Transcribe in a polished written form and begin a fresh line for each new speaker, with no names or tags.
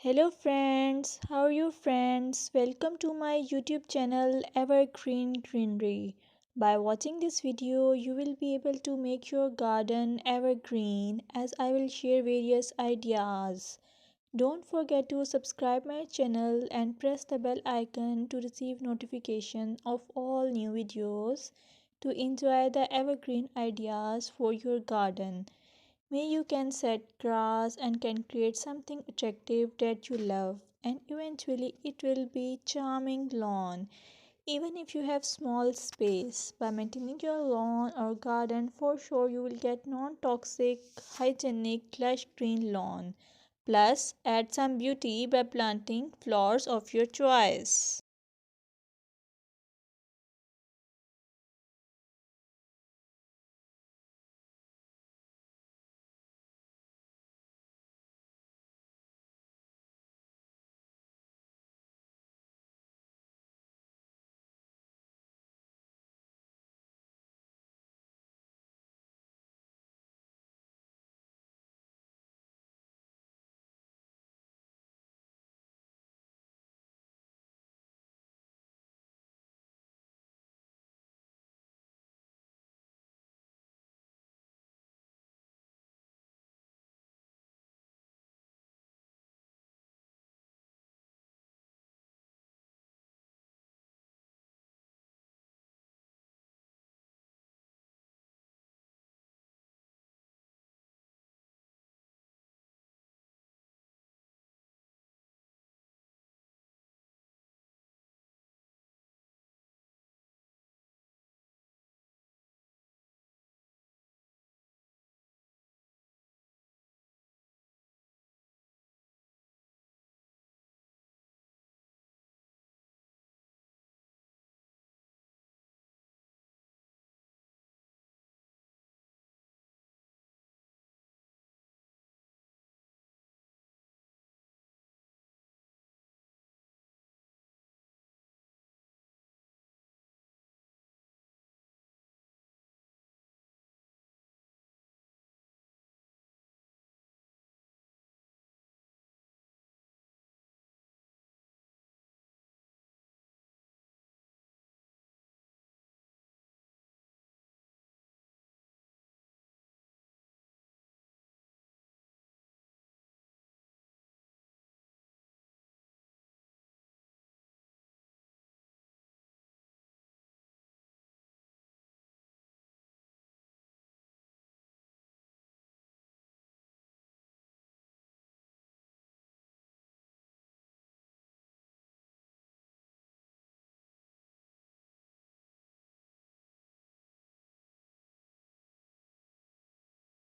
Hello friends, how are you friends? Welcome to my YouTube channel Evergreen Greenery. By watching this video, you will be able to make your garden evergreen as I will share various ideas. Don't forget to subscribe my channel and press the bell icon to receive notification of all new videos to enjoy the evergreen ideas for your garden. May you can set grass and can create something attractive that you love and eventually it will be charming lawn even if you have small space. By maintaining your lawn or garden, for sure you will get non-toxic, hygienic, lush green lawn. Plus, add some beauty by planting flowers of your choice.